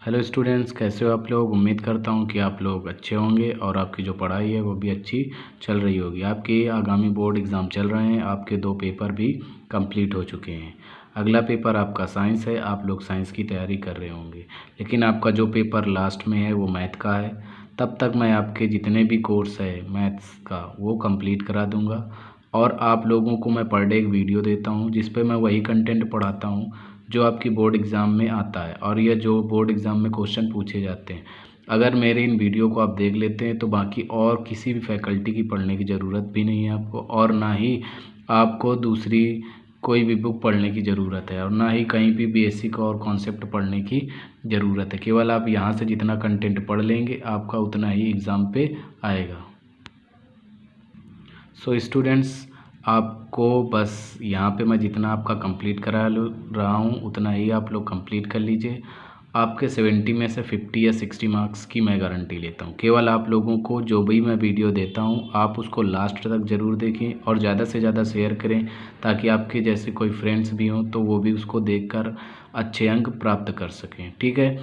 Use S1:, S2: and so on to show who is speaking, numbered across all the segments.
S1: Hello students, कैसे हो आप लोग। उम्मीद करता हूँ कि आप लोग अच्छे होंगे और आपकी जो पढ़ाई है वो भी अच्छी चल रही होगी। आपके आगामी बोर्ड एग्ज़ाम चल रहे हैं, आपके 2 पेपर भी कंप्लीट हो चुके हैं। अगला पेपर आपका साइंस है, आप लोग साइंस की तैयारी कर रहे होंगे, लेकिन आपका जो पेपर लास्ट में है वो मैथ का है। तब तक मैं आपके जितने भी कोर्स है मैथ्स का वो कंप्लीट करा दूँगा और आप लोगों को मैं पर डे एक वीडियो देता हूँ जिस पे मैं वही कंटेंट पढ़ाता हूँ जो आपकी बोर्ड एग्ज़ाम में आता है और यह जो बोर्ड एग्ज़ाम में क्वेश्चन पूछे जाते हैं। अगर मेरे इन वीडियो को आप देख लेते हैं तो बाकी और किसी भी फैकल्टी की पढ़ने की ज़रूरत भी नहीं है आपको, और ना ही आपको दूसरी कोई भी बुक पढ़ने की ज़रूरत है, और ना ही कहीं भी बेसिक और कॉन्सेप्ट पढ़ने की ज़रूरत है। केवल आप यहाँ से जितना कंटेंट पढ़ लेंगे आपका उतना ही एग्ज़ाम पे आएगा। सो स्टूडेंट्स, आपको बस यहाँ पे मैं जितना आपका कंप्लीट करा रहा हूँ उतना ही आप लोग कंप्लीट कर लीजिए। आपके 70 में से 50 या 60 मार्क्स की मैं गारंटी लेता हूँ। केवल आप लोगों को जो भी मैं वीडियो देता हूँ आप उसको लास्ट तक ज़रूर देखें और ज़्यादा से ज़्यादा शेयर करें, ताकि आपके जैसे कोई फ्रेंड्स भी हों तो वो भी उसको देखकर अच्छे अंक प्राप्त कर सकें। ठीक है,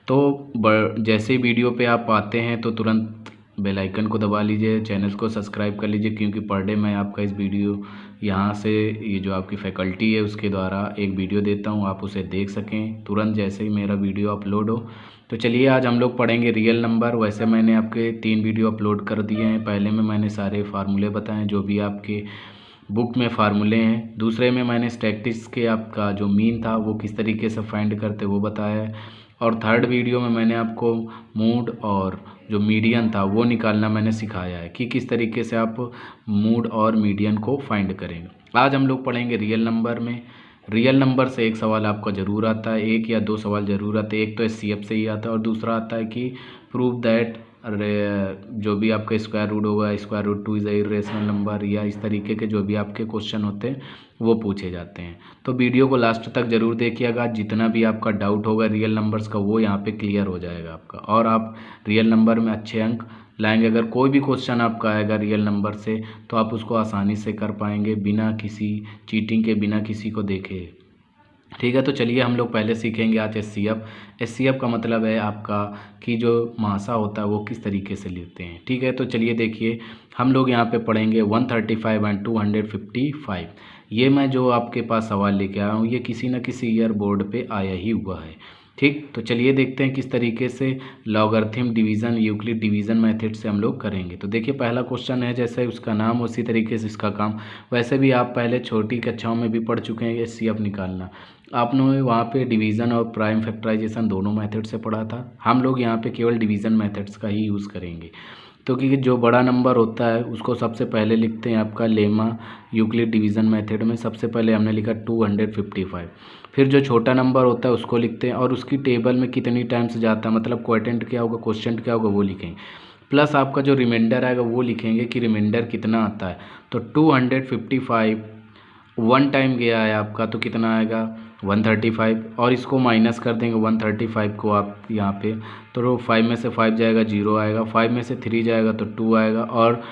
S1: तो जैसे ही वीडियो पे आप आते हैं तो तुरंत बेल आइकन को दबा लीजिए, चैनल को सब्सक्राइब कर लीजिए, क्योंकि पर डे मैं आपका इस वीडियो यहाँ से ये जो आपकी फैकल्टी है उसके द्वारा एक वीडियो देता हूँ, आप उसे देख सकें तुरंत जैसे ही मेरा वीडियो अपलोड हो। तो चलिए आज हम लोग पढ़ेंगे रियल नंबर। वैसे मैंने आपके 3 वीडियो अपलोड कर दिए हैं। पहले में मैंने सारे फार्मूले बताए जो भी आपके बुक में फार्मूले हैं। दूसरे में मैंने स्टैटिस्टिक्स के आपका जो मीन था वो किस तरीके से फाइंड करते वो बताया है। और थर्ड वीडियो में मैंने आपको मूड और जो मीडियन था वो निकालना मैंने सिखाया है कि किस तरीके से आप मूड और मीडियन को फाइंड करेंगे। आज हम लोग पढ़ेंगे रियल नंबर में। रियल नंबर से एक सवाल आपका ज़रूर आता है, एक या दो सवाल ज़रूर आते हैं। एक तो एचसीएफ से ही आता है और दूसरा आता है कि प्रूव दैट जो भी आपका स्क्वायर रूट होगा, square root 2 is a irrational number, या इस तरीके के जो भी आपके क्वेश्चन होते हैं वो पूछे जाते हैं। तो वीडियो को लास्ट तक ज़रूर देखिएगा। जितना भी आपका डाउट होगा रियल नंबर्स का वो यहाँ पे क्लियर हो जाएगा आपका, और आप रियल नंबर में अच्छे अंक लाएंगे। अगर कोई भी क्वेश्चन आपका आएगा रियल नंबर से तो आप उसको आसानी से कर पाएंगे बिना किसी चीटिंग के, बिना किसी को देखे। ठीक है, तो चलिए हम लोग पहले सीखेंगे आज एचसीएफ। एचसीएफ का मतलब है आपका कि जो महासा होता है वो किस तरीके से लेते हैं। ठीक है, तो चलिए देखिए हम लोग यहाँ पे पढ़ेंगे 135 एंड 255। ये मैं जो आपके पास सवाल लेके आया हूँ ये किसी न किसी ईयर बोर्ड पे आया ही हुआ है। ठीक, तो चलिए देखते हैं किस तरीके से logarithm division, Euclid division method से हम लोग करेंगे। तो देखिए पहला क्वेश्चन है, जैसे उसका नाम उसी तरीके से इसका काम। वैसे भी आप पहले छोटी कक्षाओं में भी पढ़ चुके हैं एचसीएफ निकालना। आपने वहाँ पे डिवीज़न और प्राइम फैक्टराइजेशन दोनों मेथड से पढ़ा था। हम लोग यहाँ पे केवल डिवीज़न मेथड्स का ही यूज़ करेंगे। तो क्योंकि जो बड़ा नंबर होता है उसको सबसे पहले लिखते हैं आपका लेमा यूक्लिड डिवीज़न मेथड में। सबसे पहले हमने लिखा 255। फिर जो छोटा नंबर होता है उसको लिखते हैं और उसकी टेबल में कितनी टाइम्स जाता है, मतलब क्वोटिएंट क्या होगा, क्वोशिएंट क्या होगा वो लिखेंगे। प्लस आपका जो रिमाइंडर आएगा वो लिखेंगे कि रिमाइंडर कितना आता है। तो 255 1 टाइम गया है आपका तो कितना आएगा 135, और इसको माइनस कर देंगे 135 को आप यहाँ पे। तो 5 में से 5 जाएगा 0 आएगा, 5 में से 3 जाएगा तो 2 आएगा, और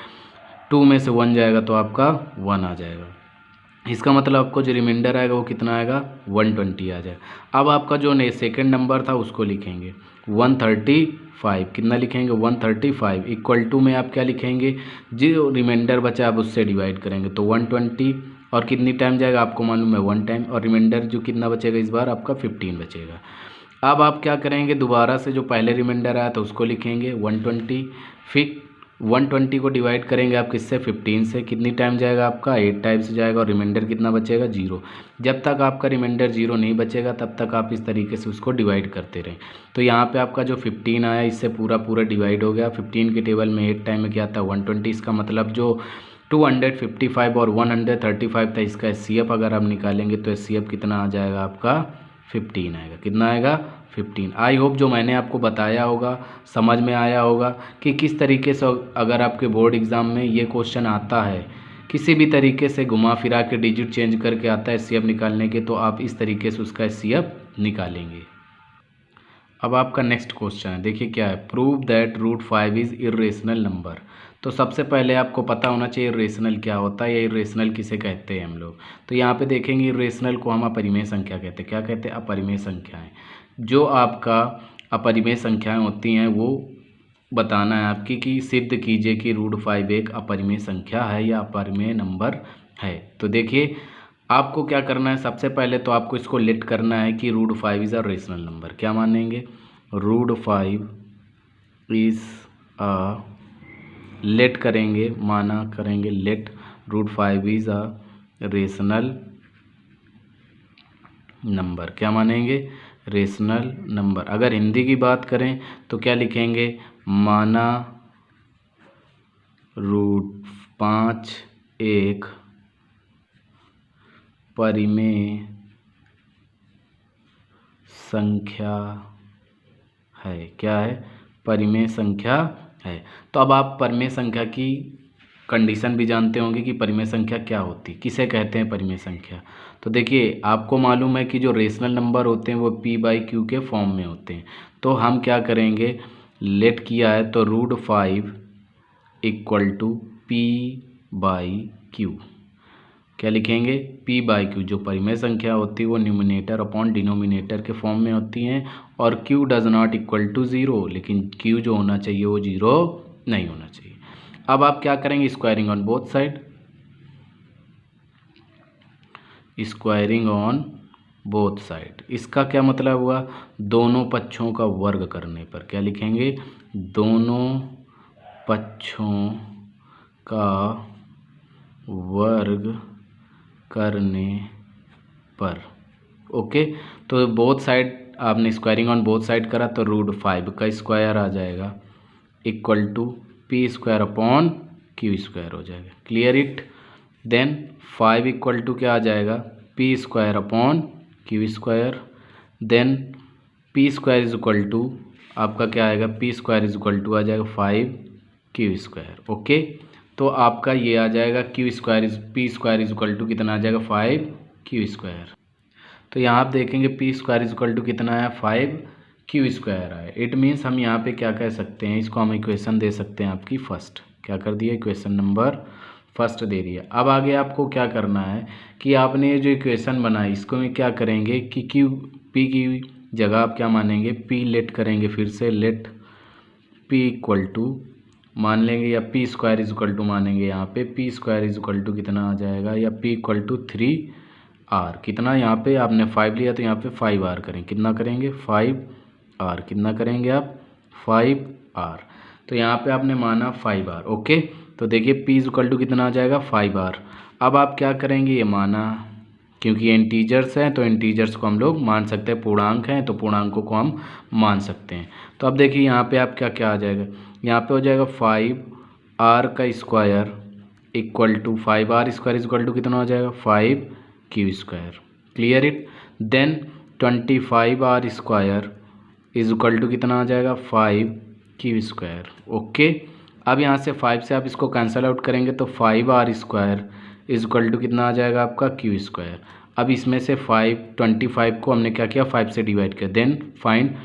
S1: 2 में से 1 जाएगा तो आपका 1 आ जाएगा। इसका मतलब आपको जो रिमाइंडर आएगा वो कितना आएगा 120 आ जाएगा। अब आपका जो सेकेंड नंबर था उसको लिखेंगे 135। कितना लिखेंगे 135 इक्वल टू में आप क्या लिखेंगे, जो रिमाइंडर बचा आप उससे डिवाइड करेंगे तो 120, और कितनी टाइम जाएगा आपको मालूम है 1 टाइम, और रिमाइंडर जो कितना बचेगा इस बार आपका 15 बचेगा। अब आप क्या करेंगे, दोबारा से जो पहले रिमाइंडर आया था उसको लिखेंगे 120, फिर 120 को डिवाइड करेंगे आप किससे 15 से, कितनी टाइम जाएगा आपका 8 टाइम से जाएगा, और रिमाइंडर कितना बचेगा 0। जब तक आपका रिमाइंडर 0 नहीं बचेगा तब तक आप इस तरीके से उसको डिवाइड करते रहें। तो यहाँ पे आपका जो 15 आया इससे पूरा पूरा डिवाइड हो गया। 15 के टेबल में 8 टाइम में क्या था 120। इसका मतलब जो 255 और 135 था इसका एचसीएफ अगर आप निकालेंगे तो एचसीएफ कितना आ जाएगा आपका 15 आएगा। कितना आएगा 15। आई होप जो मैंने आपको बताया होगा समझ में आया होगा कि किस तरीके से अगर आपके बोर्ड एग्ज़ाम में ये क्वेश्चन आता है, किसी भी तरीके से घुमा फिरा के डिजिट चेंज करके आता है एचसीएफ निकालने के, तो आप इस तरीके से उसका एचसीएफ निकालेंगे। अब आपका नेक्स्ट क्वेश्चन है, देखिए क्या है, prove that √5 is irrational number. तो सबसे पहले आपको पता होना चाहिए इरेशनल क्या होता है या इरेशनल किसे कहते हैं हम लोग। तो यहाँ पे देखेंगे इरेशनल को हम अपरिमेय संख्या कहते हैं। क्या कहते हैं, अपरिमेय संख्याएं। जो आपका अपरिमेय संख्याएं होती हैं वो बताना है आपकी कि सिद्ध कीजिए कि √5 एक अपरिमेय संख्या है या अपरिमेय नंबर है। तो देखिए आपको क्या करना है, सबसे पहले तो आपको इसको लेट करना है कि √5 इज़ अ रेशनल नंबर। क्या मानेंगे, √5 इज़ अ, लेट करेंगे, माना करेंगे let √5 is a rational number. क्या मानेंगे, रेशनल नंबर। अगर हिंदी की बात करें तो क्या लिखेंगे, माना √5 एक परिमेय संख्या है। क्या है, परिमेय संख्या है। तो अब आप परिमेय संख्या की कंडीशन भी जानते होंगे कि परिमेय संख्या क्या होती, किसे कहते हैं परिमेय संख्या। तो देखिए आपको मालूम है कि जो रेशनल नंबर होते हैं वो p/q के फॉर्म में होते हैं। तो हम क्या करेंगे, लेट किया है तो √5 = p/q। क्या लिखेंगे, p/q। जो परिमेय संख्या होती है वो न्यूमिनेटर अपॉन डिनोमिनेटर के फॉर्म में होती हैं और q does not equal to 0, लेकिन q जो होना चाहिए वो 0 नहीं होना चाहिए। अब आप क्या करेंगे, squaring on both side, squaring on both side. इसका क्या मतलब हुआ, दोनों पक्षों का वर्ग करने पर। क्या लिखेंगे, दोनों पक्षों का वर्ग करने पर। ओके, तो बोथ साइड आपने स्क्वायरिंग ऑन बोथ साइड करा तो √5 का स्क्वायर आ जाएगा इक्वल टू p² / q² हो जाएगा। Clear it. Then 5 equal to क्या आ जाएगा, p² / q²। देन p² = आपका क्या आएगा, p² आ जाएगा 5q²। ओके, तो आपका ये आ जाएगा p² कितना आ जाएगा, 5q²। तो यहाँ आप देखेंगे p² कितना है, 5q² है। इट मीन्स हम यहाँ पे क्या कह सकते हैं, इसको हम इक्वेशन दे सकते हैं आपकी फर्स्ट। क्या कर दिया, इक्वेशन नंबर फर्स्ट दे दिया। अब आगे आपको क्या करना है कि आपने ये जो इक्वेशन बनाई इसको में क्या करेंगे कि p की जगह आप क्या मानेंगे, p लेट करेंगे, फिर से लेट p मान लेंगे या p² मानेंगे। यहाँ पे p² कितना आ जाएगा, या p = 3r। कितना, यहाँ पे आपने 5 लिया तो यहाँ पे 5r करें, कितना करेंगे 5r, कितना करेंगे आप 5r। तो यहाँ पे आपने माना 5r। ओके, तो देखिए p कितना आ जाएगा 5r। अब आप क्या करेंगे, ये माना, क्योंकि ये इंटीजर्स हैं तो इंटीजर्स को हम लोग मान सकते हैं, पूर्णांक हैं तो पूर्णांकों को हम मान सकते हैं। तो अब देखिए यहाँ पे आप क्या क्या आ जाएगा, यहाँ पे हो जाएगा 5r² इक्वल टू 5r² कितना हो जाएगा, 5q²। Clear it. Then 25r² कितना आ जाएगा, 5q²। ओके, अब यहाँ से 5 से आप इसको कैंसिल आउट करेंगे तो 5r² कितना आ जाएगा आपका, q²। अब इसमें से 25 को हमने क्या किया, 5 से डिवाइड किया। Then find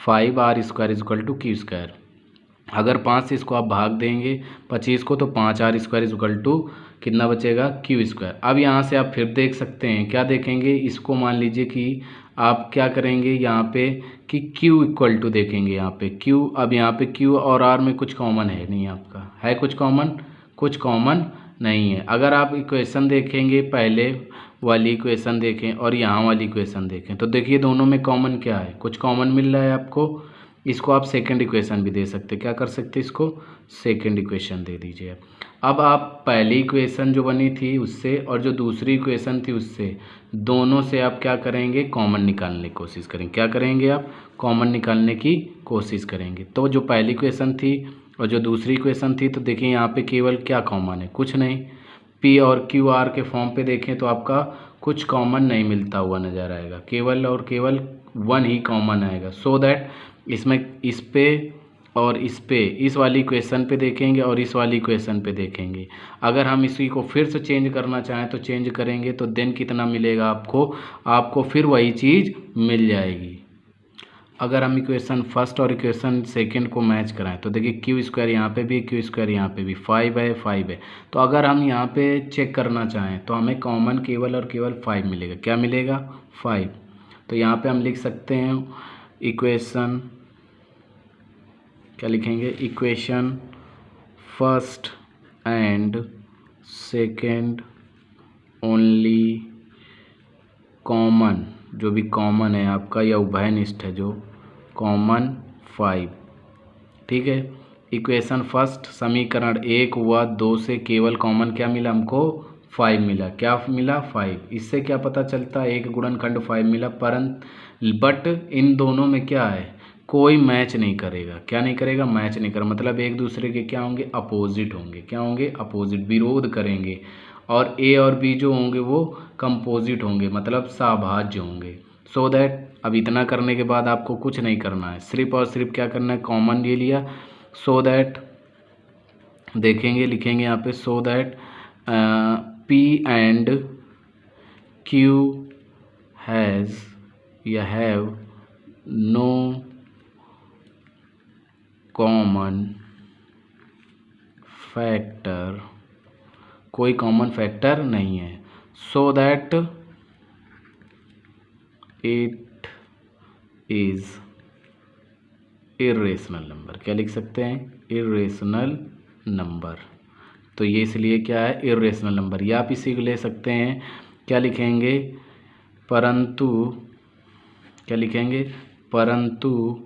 S1: 5r² q²। अगर 5 से इसको आप भाग देंगे 25 को तो 5r² कितना बचेगा, q²। अब यहाँ से आप फिर देख सकते हैं, क्या देखेंगे, इसको मान लीजिए कि आप क्या करेंगे यहाँ पे कि q देखेंगे यहाँ पे q। अब यहाँ पे q और r में कुछ कॉमन है नहीं, आपका है कुछ कॉमन, कुछ कॉमन नहीं है। अगर आप इक्वेशन देखेंगे, पहले वाली इक्वेशन देखें और यहाँ वाली इक्वेशन देखें तो देखिए दोनों में कॉमन क्या है, कुछ कॉमन मिल रहा है आपको। इसको आप सेकंड इक्वेशन भी दे सकते, क्या कर सकते, इसको सेकंड इक्वेशन दे दीजिए। अब आप पहली इक्वेशन जो बनी थी उससे और जो दूसरी इक्वेशन थी उससे, दोनों से आप क्या करेंगे, कॉमन निकालने की कोशिश करेंगे। क्या करेंगे आप, कॉमन निकालने की कोशिश करेंगे। तो जो पहली इक्वेशन थी और जो दूसरी इक्वेशन थी, तो देखिए यहाँ पे केवल क्या कॉमन है, कुछ नहीं। p और q r के फॉर्म पे देखें तो आपका कुछ कॉमन नहीं मिलता हुआ नज़र आएगा, केवल और केवल 1 ही कॉमन आएगा। सो दैट इसमें इस पे और इस पे, इस वाली इक्वेशन पे देखेंगे और इस वाली इक्वेशन पे देखेंगे। अगर हम इसी को फिर से चेंज करना चाहें तो चेंज करेंगे तो देन कितना मिलेगा आपको फिर वही चीज़ मिल जाएगी। अगर हम इक्वेशन फर्स्ट और इक्वेशन सेकंड को मैच कराएं तो देखिए q² यहाँ पे भी, q² यहाँ पे भी 5 है। तो अगर हम यहाँ पे चेक करना चाहें तो हमें कॉमन केवल और केवल 5 मिलेगा। क्या मिलेगा, 5। तो यहाँ पे हम लिख सकते हैं इक्वेशन क्या लिखेंगे, equation first and second only common, जो भी कॉमन है आपका या उभयनिष्ठ है जो कॉमन 5, ठीक है। इक्वेशन फर्स्ट समीकरण 1 हुआ, 2 से केवल कॉमन क्या मिला हमको, 5 मिला। क्या मिला, 5। इससे क्या पता चलता है, एक गुणनखंड 5 मिला, परंतु बट इन दोनों में क्या है, कोई मैच नहीं करेगा। क्या नहीं करेगा, मैच नहीं करेगा, मतलब एक दूसरे के क्या होंगे, अपोजिट होंगे। क्या होंगे, अपोजिट, विरोध करेंगे। और ए और बी जो होंगे वो कंपोजिट होंगे, मतलब साभाज्य होंगे। सो दैट अब इतना करने के बाद आपको कुछ नहीं करना है, सिर्फ और सिर्फ क्या करना है, कॉमन ले लिया। सो दैट देखेंगे, लिखेंगे यहाँ पे, so that P and Q has या हैव नो कॉमन फैक्टर, कोई कॉमन फैक्टर नहीं है। So that it is irrational number. क्या लिख सकते हैं, इर्रेशनल नंबर। तो ये इसलिए क्या है, इर्रेशनल नंबर। या आप इसी को ले सकते हैं, क्या लिखेंगे, परंतु, क्या लिखेंगे, परंतु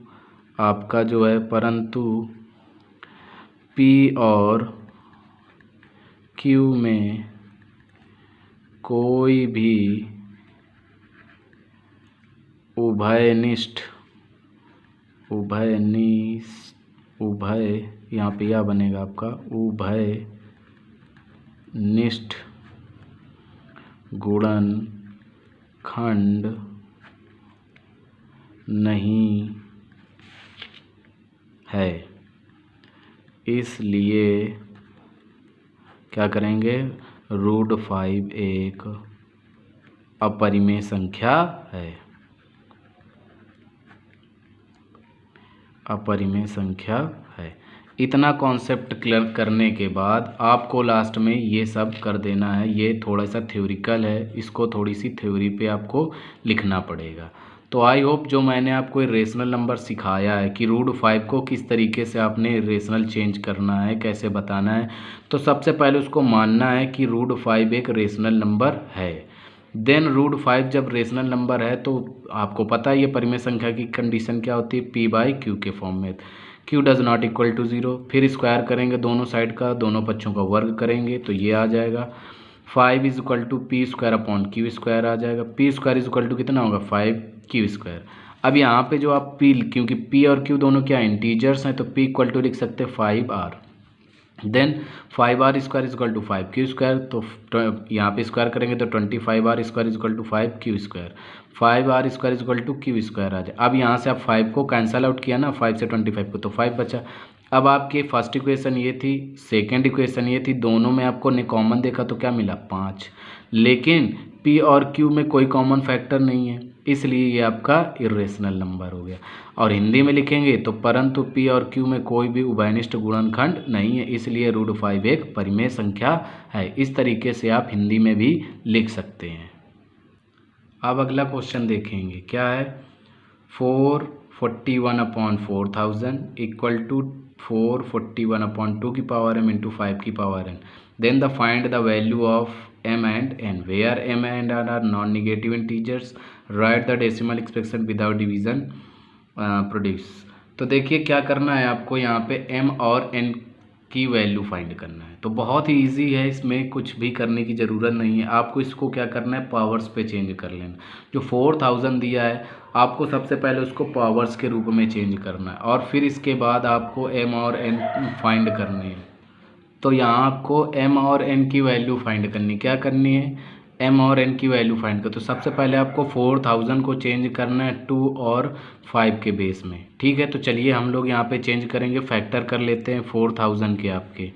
S1: आपका जो है, परंतु पी और क्यू में कोई भी उभयनिष्ठ, उभय यहाँ पे या बनेगा आपका, उभयनिष्ठ गुणनखंड नहीं है। इसलिए क्या करेंगे, √5 एक अपरिमेय संख्या है, अपरिमेय संख्या है। इतना कॉन्सेप्ट क्लियर करने के बाद आपको लास्ट में ये सब कर देना है। ये थोड़ा सा थ्योरिकल है, इसको थोड़ी सी थ्योरी पे आपको लिखना पड़ेगा। तो आई होप जो मैंने आपको रेशनल नंबर सिखाया है कि √5 को किस तरीके से आपने रेशनल चेंज करना है, कैसे बताना है। तो सबसे पहले उसको मानना है कि √5 एक रेशनल नंबर है। देन √5 जब रेशनल नंबर है तो आपको पता है ये परिमेय संख्या की कंडीशन क्या होती है, p/q के फॉर्म में, q does not equal to 0। फिर स्क्वायर करेंगे दोनों साइड का, दोनों पक्षों का वर्ग करेंगे तो ये आ जाएगा 5 = p²/q² आ जाएगा। p² कितना होगा, 5q²। अब यहाँ पे जो आप p, क्योंकि p और q दोनों क्या इंटीजर्स हैं तो p = लिख सकते हैं 5r। देन 5r² = 5q², तो यहाँ पे स्क्वायर करेंगे तो 25r² = 5q², 5r² = q² आ जाए। अब यहाँ से आप 5 को कैंसल आउट किया ना, 5 से 25 को, तो 5 बचा। अब आपकी फर्स्ट इक्वेशन ये थी, सेकंड इक्वेशन ये थी, दोनों में आपको ने कॉमन देखा तो क्या मिला, 5। लेकिन p और q में कोई कॉमन फैक्टर नहीं है, इसलिए ये आपका इर्रेशनल नंबर हो गया। और हिंदी में लिखेंगे तो परंतु p और q में कोई भी उभयनिष्ठ गुणनखंड नहीं है, इसलिए √5 एक परिमेय संख्या है। इस तरीके से आप हिंदी में भी लिख सकते हैं। अब अगला क्वेश्चन देखेंगे, क्या है, 441/4000 = 441/2m × 5m। Then the find the value of m and n, where m and n are non-negative integers. Write the decimal expression without division produce। तो देखिए क्या करना है आपको, यहाँ पे m और n की वैल्यू फाइंड करना है। तो बहुत ही ईजी है, इसमें कुछ भी करने की ज़रूरत नहीं है। आपको इसको क्या करना है, पावर्स पे चेंज कर लेना। जो 4000 दिया है आपको सबसे पहले उसको पावर्स के रूप में चेंज करना है, और फिर इसके बाद आपको m और n फाइंड करनी है। तो यहाँ आपको m और n की वैल्यू फाइंड करनी, क्या करनी है, m और n की वैल्यू फाइंड कर। तो सबसे पहले आपको 4000 को चेंज करना है 2 और 5 के बेस में, ठीक है। तो चलिए हम लोग यहाँ पे चेंज करेंगे, फैक्टर कर लेते हैं 4000 के आपके,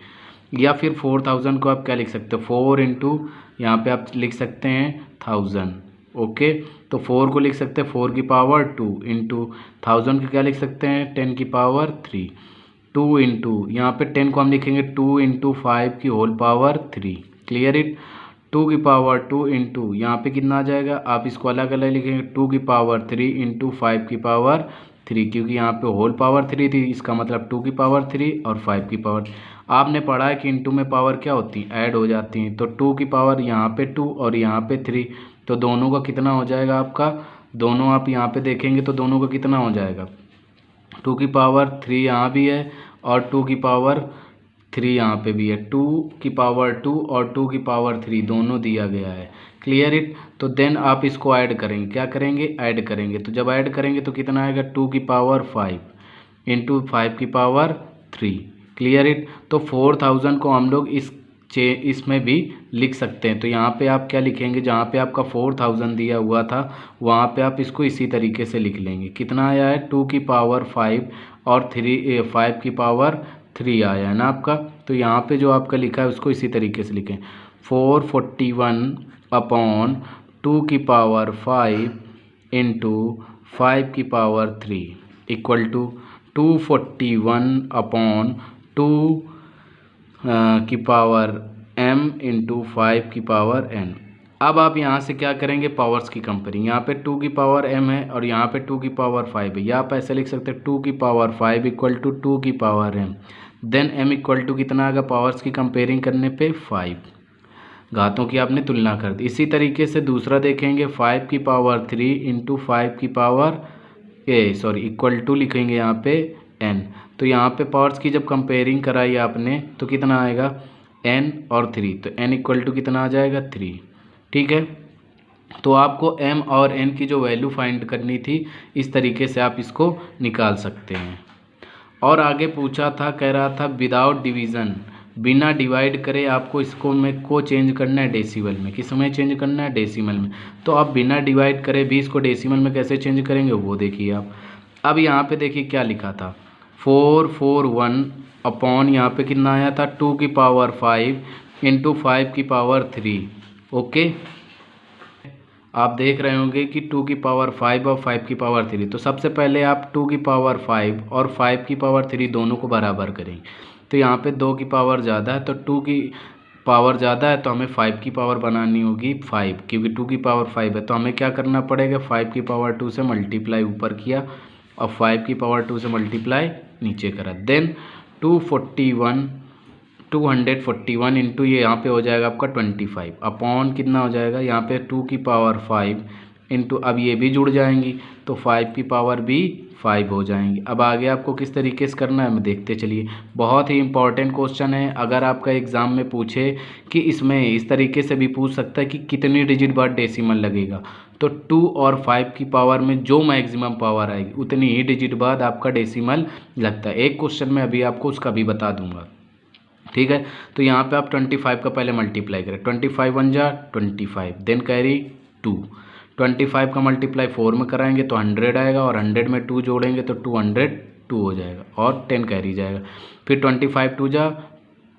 S1: या फिर 4000 को आप क्या लिख सकते हो, 4 × यहाँ पे आप लिख सकते हैं 1000, ओके। तो 4 को लिख सकते हैं 4 की पावर 2 × 1000 की क्या लिख सकते हैं 10 की पावर 3, 2 × यहाँ पे 10 को हम लिखेंगे 2 × 5 की होल पावर 3, क्लियर इट। 2 की पावर 2 × यहाँ पे कितना आ जाएगा, आप इसको अलग अलग लिखेंगे, 2 की पावर 3 × 5 की पावर 3, क्योंकि यहाँ पे होल पावर 3 थी, इसका मतलब 2 की पावर 3 और 5 की पावर। आपने पढ़ा है कि इनटू में पावर क्या होती है, ऐड हो जाती हैं। तो 2 की पावर यहाँ पे 2 और यहाँ पे 3, तो दोनों का कितना हो जाएगा आपका, दोनों आप यहाँ पे देखेंगे तो दोनों का कितना हो जाएगा, 2 की पावर 3 यहाँ भी है और 2 की पावर 3 यहाँ पे भी है। 2 की पावर 2 और 2 की पावर 3 दोनों दिया गया है। Clear it. तो देन आप इसको ऐड करेंगे, क्या करेंगे, ऐड करेंगे। तो जब ऐड करेंगे तो कितना आएगा, 2 की पावर 5 इंटू 5 की पावर 3। Clear it. तो 4000 को हम लोग इसमें भी लिख सकते हैं। तो यहाँ पे आप क्या लिखेंगे, जहाँ पे आपका 4000 दिया हुआ था वहाँ पे आप इसको इसी तरीके से लिख लेंगे। कितना आया है, 2 की पावर 5 और 5 की पावर 3 आया है ना आपका। तो यहाँ पे जो आपका लिखा है उसको इसी तरीके से लिखें, 441 अपॉन 2 की पावर 5 इंटू 5 की पावर 3 इक्वल टू 241 अपॉन 2 की पावर m इंटू 5 की पावर n। अब आप यहाँ से क्या करेंगे, पावर्स की कंपेयरिंग। यहाँ पे 2 की पावर m है और यहाँ पे 2 की पावर 5 है, या आप ऐसे लिख सकते हैं 2 की पावर 5 इक्वल टू 2 की power m, then m equal to कितना आएगा, पावर्स की कंपेयरिंग करने पे 5, घातों की आपने तुलना कर दी। इसी तरीके से दूसरा देखेंगे, 5 की पावर 3 इंटू 5 की पावर इक्वल टू लिखेंगे यहाँ पे n। तो यहाँ पे पावर्स की जब कंपेयरिंग कराई आपने तो कितना आएगा, n और 3, तो n इक्वल टू कितना आ जाएगा, 3। ठीक है। तो आपको m और n की जो वैल्यू फाइंड करनी थी, इस तरीके से आप इसको निकाल सकते हैं। और आगे पूछा था, कह रहा था विदाउट डिवीज़न, बिना डिवाइड करे आपको इसको में को चेंज करना है डेसिमल में। किस में चेंज करना है, डेसिमल में। तो आप बिना डिवाइड करे भी इसको डेसिमल में कैसे चेंज करेंगे वो देखिए आप। अब यहाँ पे देखिए क्या लिखा था, 441 अपॉन यहाँ पे कितना आया था, 2 की पावर 5 इंटू 5 की पावर 3। ओके, आप देख रहे होंगे कि 2 की पावर 5 और 5 की पावर 3। तो सबसे पहले आप 2 की पावर 5 और 5 की पावर 3 दोनों को बराबर करेंगे। तो यहाँ पे 2 की पावर ज़्यादा है, तो 2 की पावर ज़्यादा है तो हमें 5 की पावर बनानी होगी 5, क्योंकि 2 की पावर 5 है। तो हमें क्या करना पड़ेगा, 5 की पावर 2 से मल्टीप्लाई ऊपर किया और 5 की पावर 2 से मल्टीप्लाई नीचे करा। देन 241 इंटू ये यहाँ पे हो जाएगा आपका 25 अपॉन कितना हो जाएगा, यहाँ पे 2 की पावर 5 इंटू, अब ये भी जुड़ जाएंगी तो 5 की पावर भी 5 हो जाएंगी। अब आगे आपको किस तरीके से करना है मैं देखते चलिए। बहुत ही इंपॉर्टेंट क्वेश्चन है, अगर आपका एग्ज़ाम में पूछे कि इसमें इस तरीके से भी पूछ सकता है कि कितनी डिजिट बाद डेसिमल लगेगा, तो 2 और 5 की पावर में जो मैक्सिमम पावर आएगी उतनी ही डिजिट बाद आपका डेसिमल लगता है। एक क्वेश्चन में अभी आपको उसका भी बता दूंगा। ठीक है। तो यहाँ पे आप 25 का पहले मल्टीप्लाई करें, 25 1 जा 25, देन कैरी 2, 25 का मल्टीप्लाई 4 में कराएंगे तो 100 आएगा और 100 में 2 जोड़ेंगे तो 202 हो जाएगा और 10 कैरी जाएगा। फिर 25 2 जा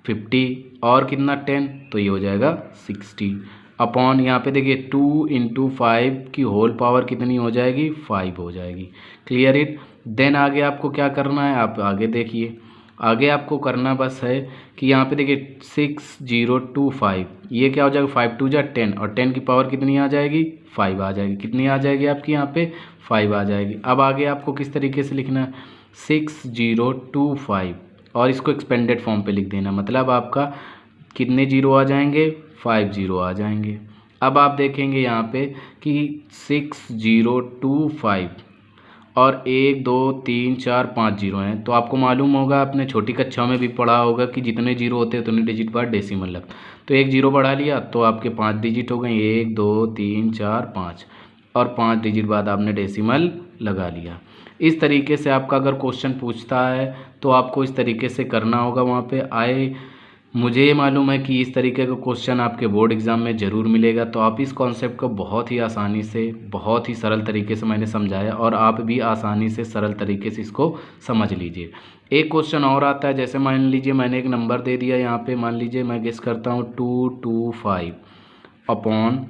S1: 50 और कितना 10, तो ये हो जाएगा 60 अपॉन यहाँ पे देखिए 2 इंटू 5 की होल पावर कितनी हो जाएगी, 5 हो जाएगी। Clear it. देन आगे आपको क्या करना है, आप आगे देखिए, आगे आपको करना बस है कि यहाँ पे देखिए 6025, ये क्या हो जाएगा, 5 2 जा 10 और 10 की पावर कितनी आ जाएगी, 5 आ जाएगी। कितनी आ जाएगी आपकी यहाँ पे, 5 आ जाएगी। अब आगे आपको किस तरीके से लिखना है, 6025 और इसको एक्सपेंडेड फॉर्म पे लिख देना, मतलब आपका कितने जीरो आ जाएंगे, 5 जीरो आ जाएंगे। अब आप देखेंगे यहाँ पे कि 6025 और 1 2 3 4 5 जीरो हैं। तो आपको मालूम होगा, आपने छोटी कक्षा में भी पढ़ा होगा कि जितने जीरो होते हैं उतने डिजिट बाद डेसिमल लगता। तो एक जीरो बढ़ा लिया तो आपके 5 डिजिट हो गए, 1 2 3 4 5 और 5 डिजिट बाद आपने डेसिमल लगा लिया। इस तरीके से आपका अगर क्वेश्चन पूछता है तो आपको इस तरीके से करना होगा वहाँ पे आए। मुझे ये मालूम है कि इस तरीके का क्वेश्चन आपके बोर्ड एग्ज़ाम में ज़रूर मिलेगा। तो आप इस कॉन्सेप्ट को बहुत ही आसानी से, बहुत ही सरल तरीके से मैंने समझाया और आप भी आसानी से सरल तरीके से इसको समझ लीजिए। एक क्वेश्चन और आता है, जैसे मान लीजिए मैंने एक नंबर दे दिया यहाँ पे, मान लीजिए मैं गेस करता हूँ 225 अपॉन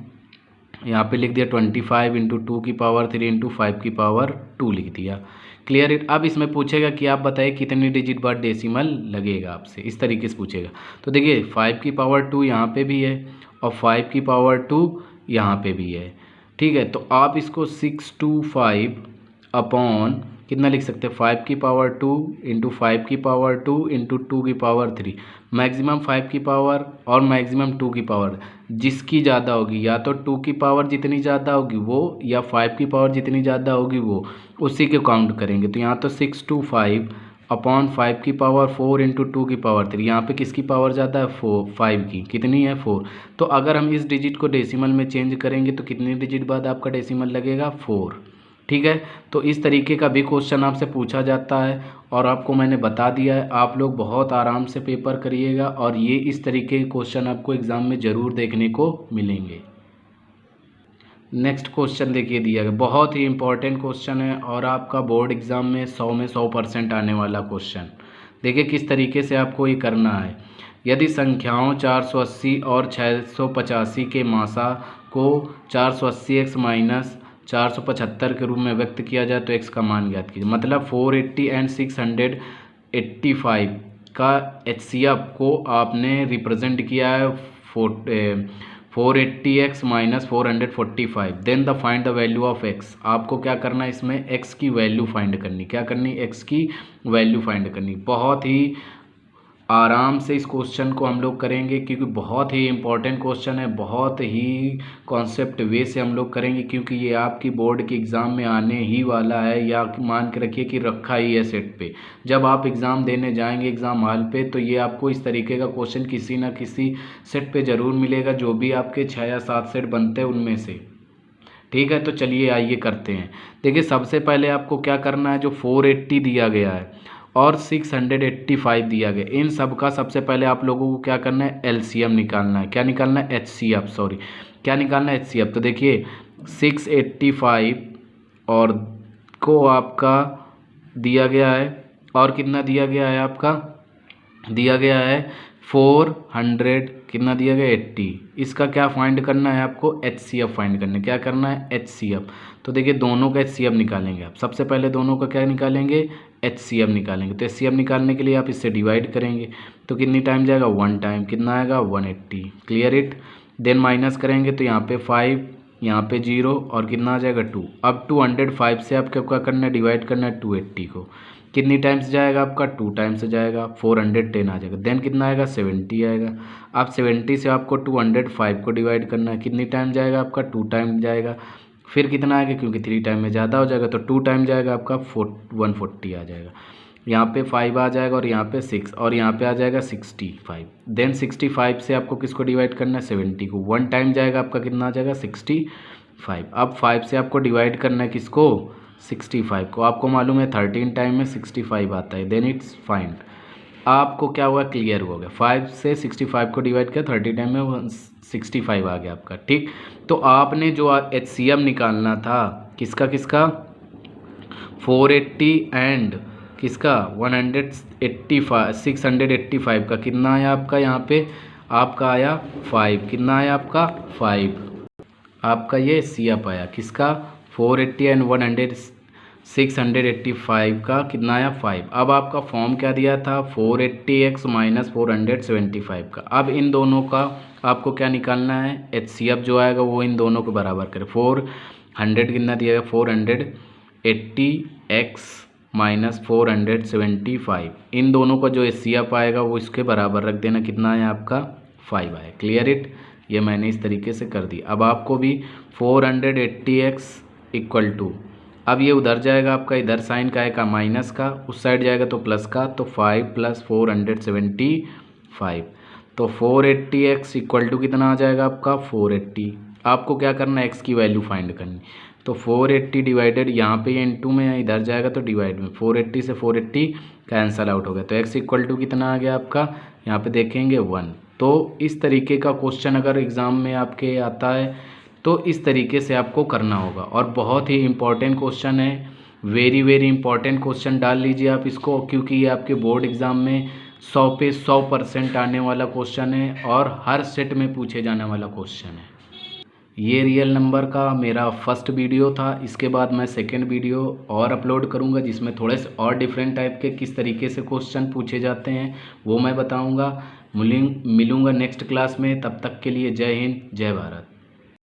S1: यहाँ पे लिख दिया 25 इंटू 2 की पावर 3 इंटू 5 की पावर 2 लिख दिया। Clear it. अब इसमें पूछेगा कि आप बताइए कितनी डिजिट बाद डेसिमल लगेगा आपसे, इस तरीके से पूछेगा। तो देखिए 5 की पावर 2 यहाँ पे भी है और 5 की पावर 2 यहाँ पे भी है। ठीक है। तो आप इसको 625 अपॉन कितना लिख सकते हैं 5 की पावर 2 इंटू 5 की पावर 2 इंटू 2 की पावर 3। मैक्सिमम 5 की पावर और मैक्सिमम 2 की पावर जिसकी ज़्यादा होगी, या तो 2 की पावर जितनी ज़्यादा होगी वो, या 5 की पावर जितनी ज़्यादा होगी वो, उसी के काउंट करेंगे। तो यहाँ तो 6 to 5 अपॉन 5 की पावर 4 इंटू 2 की पावर 3। यहाँ पे किसकी पावर ज़्यादा है 5 की, कितनी है 4। तो अगर हम इस डिजिट को डेसिमल में चेंज करेंगे तो कितने डिजिट बाद आपका डेसिमल लगेगा 4। ठीक है, तो इस तरीके का भी क्वेश्चन आपसे पूछा जाता है और आपको मैंने बता दिया है। आप लोग बहुत आराम से पेपर करिएगा और ये इस तरीके के क्वेश्चन आपको एग्ज़ाम में ज़रूर देखने को मिलेंगे। नेक्स्ट क्वेश्चन देखिए दिया गया, बहुत ही इंपॉर्टेंट क्वेश्चन है और आपका बोर्ड एग्ज़ाम में 100 में 100% आने वाला क्वेश्चन। देखिए किस तरीके से आपको ये करना है। यदि संख्याओं 480 और 685 के मासा को 480x माइनस 475 के रूप में व्यक्त किया जाए तो x का मान ज्ञात कीजिए। मतलब 480 एंड 685 का HCF को आपने रिप्रेजेंट किया है 480x minus 445। Then the find the value of x। आपको क्या करना है इसमें x की वैल्यू फाइंड करनी। क्या करनी, x की वैल्यू फाइंड करनी। बहुत ही आराम से इस क्वेश्चन को हम लोग करेंगे क्योंकि बहुत ही इंपॉर्टेंट क्वेश्चन है। बहुत ही कॉन्सेप्ट वे से हम लोग करेंगे क्योंकि ये आपकी बोर्ड के एग्ज़ाम में आने ही वाला है, या मान के रखिए कि रखा ही है सेट पे। जब आप एग्ज़ाम देने जाएंगे एग्ज़ाम हॉल पे तो ये आपको इस तरीके का क्वेश्चन किसी ना किसी सेट पे ज़रूर मिलेगा, जो भी आपके 6 या 7 सेट बनते हैं उनमें से। ठीक है, तो चलिए आइए करते हैं। देखिए सबसे पहले आपको क्या करना है, जो 480 दिया गया है और 685 दिया गया, इन सब का सबसे पहले आप लोगों को क्या करना है, LCM निकालना है। क्या निकालना है, HCF, सॉरी क्या निकालना है, HCF। तो देखिए 685 और को आपका दिया गया है और कितना दिया गया है, आपका दिया गया है 400, कितना दिया गया 80। इसका क्या फाइंड करना है आपको, HCF फाइंड करना है। क्या करना है, HCF। तो देखिए दोनों का HCF निकालेंगे आप। सबसे पहले दोनों का क्या निकालेंगे, HCF निकालेंगे। तो HCF निकालने के लिए आप इससे डिवाइड करेंगे तो कितनी टाइम जाएगा, 1 टाइम। कितना आएगा 180। Clear it. देन माइनस करेंगे तो यहाँ पे 5, यहाँ पे 0 और कितना आ जाएगा 2। अब 205 से आपको क्या करना है, डिवाइड करना है 280 को। कितनी टाइम्स जाएगा आपका, 2 टाइम्स जाएगा, 410 आ जाएगा। देन कितना आएगा 70 आएगा। अब 70 से आपको 205 को डिवाइड करना है। कितनी टाइम जाएगा आपका, 2 टाइम जाएगा। फिर कितना आएगा, क्योंकि 3 टाइम में ज़्यादा हो जाएगा तो 2 टाइम जाएगा आपका 140 आ जाएगा। यहाँ पे 5 आ जाएगा और यहाँ पे 6 और यहाँ पे आ जाएगा 65। देन 65 से आपको किसको डिवाइड करना है, 70 को। 1 टाइम जाएगा आपका, कितना आ जाएगा 65। अब 5 से आपको डिवाइड करना है किसको, 65 को। आपको मालूम है 13 टाइम में 65 आता है। Then it's find. आपको क्या हुआ, क्लियर हो गया। 5 से 65 को डिवाइड किया, 30 टाइम में 65 आ गया आपका। ठीक, तो आपने जो HCM निकालना था किसका किसका, 480 एंड किसका 185 685 का। कितना आया आपका, यहाँ पे आपका आया 5। कितना आया आपका 5। आपका ये HCF आया किसका, 480 एंड 685 का कितना आया 5। अब आपका फॉर्म क्या दिया था, 480x माइनस 475 का। अब इन दोनों का आपको क्या निकालना है, HCF जो आएगा वो इन दोनों को बराबर करे। 400 कितना दिया गया, 480x माइनस 475, इन दोनों का जो HCF आएगा वो इसके बराबर रख देना। कितना है आपका 5 आया। Clear it. ये मैंने इस तरीके से कर दी। अब आपको भी 480x इक्वल टू, अब ये उधर जाएगा आपका, इधर साइन का आएगा माइनस का, उस साइड जाएगा तो प्लस का, तो 5 प्लस 475। तो 480x इक्वल टू कितना आ जाएगा आपका 480। आपको क्या करना है, x की वैल्यू फाइंड करनी। तो 480 डिवाइडेड, यहाँ पे ये इंटू में है, इधर जाएगा तो डिवाइड में। 480 से 480 कैंसल आउट हो गया तो x इक्वल टू कितना आ गया आपका, यहाँ पे देखेंगे 1। तो इस तरीके का क्वेश्चन अगर एग्ज़ाम में आपके आता है तो इस तरीके से आपको करना होगा और बहुत ही इम्पॉर्टेंट क्वेश्चन है। वेरी वेरी इंपॉर्टेंट क्वेश्चन डाल लीजिए आप इसको, क्योंकि ये आपके बोर्ड एग्ज़ाम में 100 पे 100% आने वाला क्वेश्चन है और हर सेट में पूछे जाने वाला क्वेश्चन है। ये रियल नंबर का मेरा फर्स्ट वीडियो था। इसके बाद मैं सेकंड वीडियो और अपलोड करूंगा जिसमें थोड़े से और डिफरेंट टाइप के किस तरीके से क्वेश्चन पूछे जाते हैं वो मैं बताऊंगा। मिलूंगा नेक्स्ट क्लास में। तब तक के लिए जय हिंद, जय भारत।